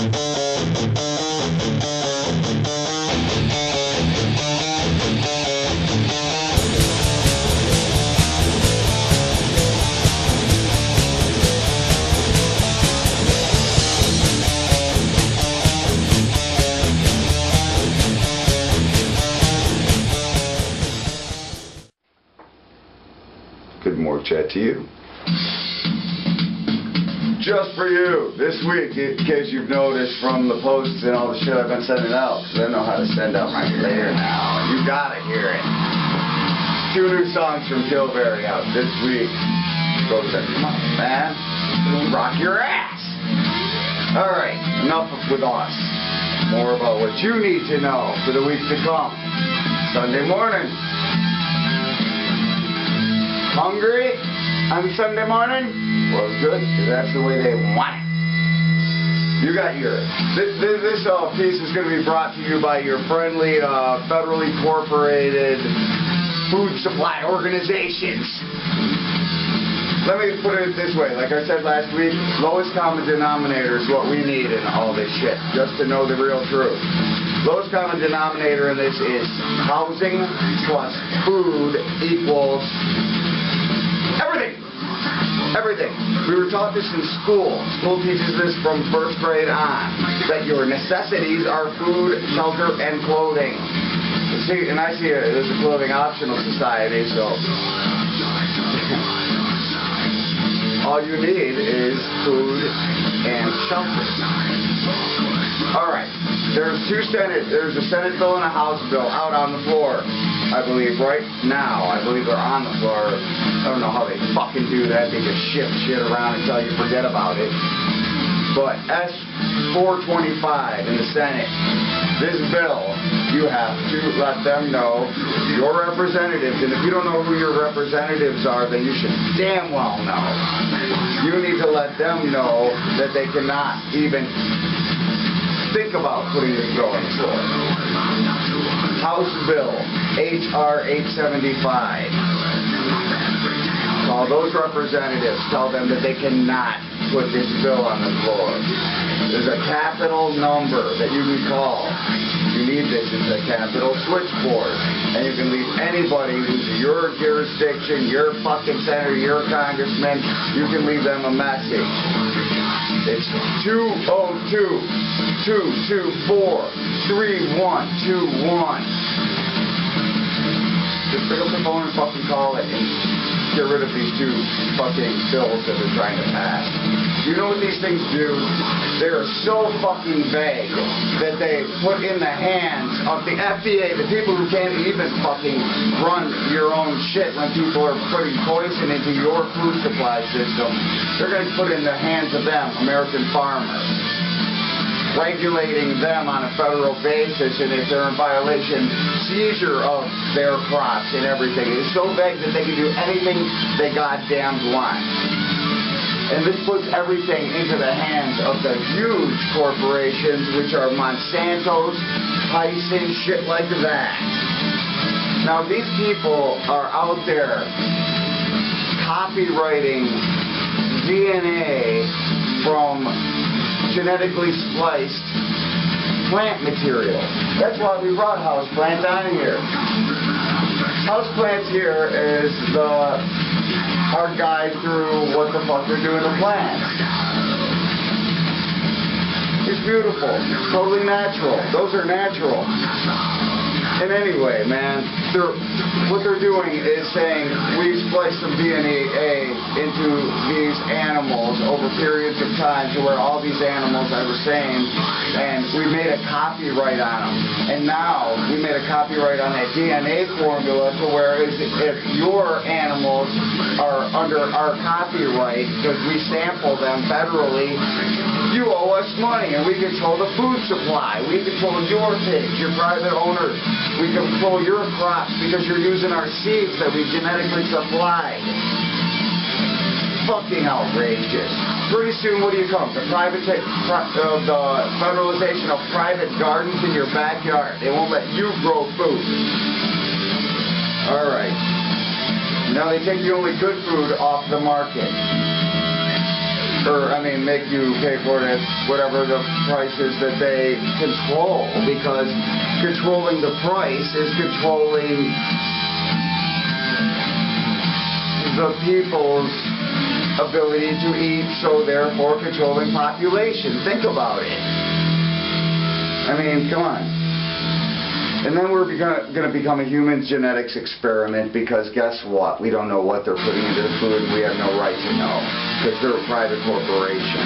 Good morgue chat to you. Just for you, this week, in case you've noticed from the posts and all the shit I've been sending out, because I know how to send out my layer now, and you gotta hear it. 2 new songs from Tilbury out this week. Go check them out, man. Rock your ass! Alright, enough with us. More about what you need to know for the week to come. Sunday morning. Hungry on Sunday morning? Well, it's good, because that's the way they want it. You got your... This piece is going to be brought to you by your friendly, federally incorporated food supply organizations. Let me put it this way. Like I said last week, lowest common denominator is what we need in all this shit, just to know the real truth. Lowest common denominator in this is housing plus food equals... everything. We were taught this in school. School teaches this from 1st grade on, that your necessities are food, shelter, and clothing. See, and I see it as a clothing optional society, so all you need is food and shelter. Alright, there's a Senate bill and a House bill out on the floor, I believe, right now. I believe they're on the floor. I don't know how they fucking do that. They just shift shit around until you forget about it. But S-425 in the Senate, this bill, you have to let them know, your representatives, and if you don't know who your representatives are, then you should damn well know. You need to let them know that they cannot even think about putting this bill on the floor. House Bill, H.R. 875. Call those representatives, tell them that they cannot put this bill on the floor. There's a capital number that you can call. You need this. It's a capital switchboard. And you can leave anybody who's your jurisdiction, your fucking senator, your congressman, you can leave them a message. It's 202-224-3121. Just pick up the phone and fucking call it and get rid of these 2 fucking bills that they're trying to pass. You know what these things do? They're so fucking vague that they put in the hands of the FDA, the people who can't even fucking run your own shit when people are putting poison into your food supply system. They're going to put in the hands of them, American farmers, regulating them on a federal basis, and if they're in violation, seizure of their crops and everything. It's so vague that they can do anything they goddamn want. And this puts everything into the hands of the huge corporations, which are Monsanto's, Splicing, shit like that. Now these people are out there copywriting DNA from genetically spliced plant material. That's why we brought houseplant on here. Houseplants here is our guide through what the fuck they're doing to plants. It's beautiful. It's totally natural. Those are natural. And anyway, man, what they're doing is saying we spliced some DNA into these animals over periods of time to where all these animals are the same, and we made a copyright on them. And now we made a copyright on that DNA formula to where if your animals are under our copyright because we sample them federally, you owe us money, and we control the food supply. We control your pigs, your private owners. We control your crops because you're using our seeds that we genetically supplied. Fucking outrageous. Pretty soon, what do you come? The federalization of private gardens in your backyard. They won't let you grow food. All right. Now they take the only good food off the market. make you pay for it at whatever the price is that they control, because controlling the price is controlling the people's ability to eat, so therefore controlling population. Think about it. I mean, come on. And then we're going to become a human genetics experiment, because guess what? We don't know what they're putting into the food, and we have no right to know, because they're a private corporation.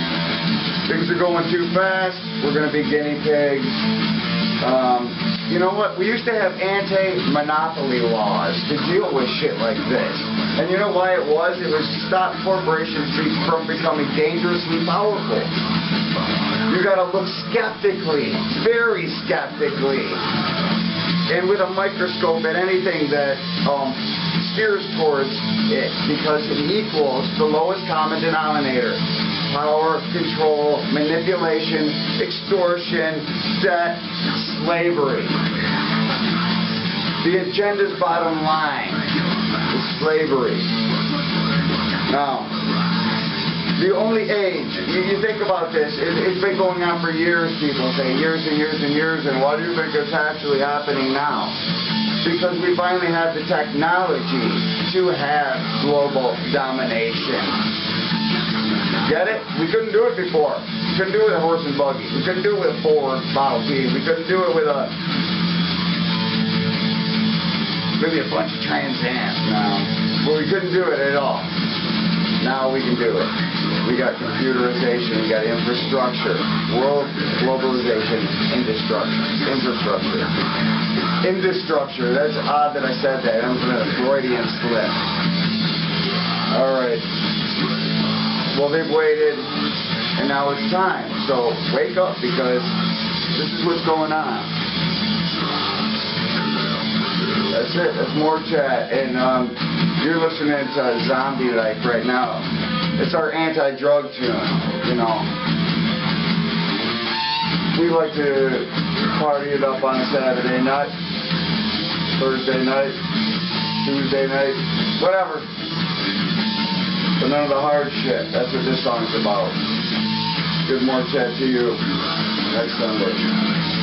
Things are going too fast. We're going to be guinea pigs. You know what? We used to have anti-monopoly laws to deal with shit like this. And you know why it was? It was to stop corporations from becoming dangerously powerful. You got to look skeptically, very skeptically, and with a microscope at anything that steers towards it, because it equals the lowest common denominator. Power, control, manipulation, extortion, debt, slavery. The agenda's bottom line is slavery. Now, the only age, you think about this, it's been going on for years, people say, years and years and years, and why do you think it's actually happening now? Because we finally have the technology to have global domination. Get it? We couldn't do it before. We couldn't do it with a horse and buggy. We couldn't do it with a Ford Model T. We couldn't do it with maybe a bunch of Trans Ams now. But we couldn't do it at all. Now we can do it. We got computerization, we got infrastructure, world globalization, infrastructure. Infrastructure. That's odd that I said that. That was a Freudian slip. Alright. Well, they've waited, and now it's time. So wake up, because this is what's going on. That's it. That's more chat. And you're listening to Zombie Life right now. It's our anti-drug tune, you know. We like to party it up on a Saturday night, Thursday night, Tuesday night, whatever. But none of the hard shit. That's what this song's about. Good more chat to you next Sunday.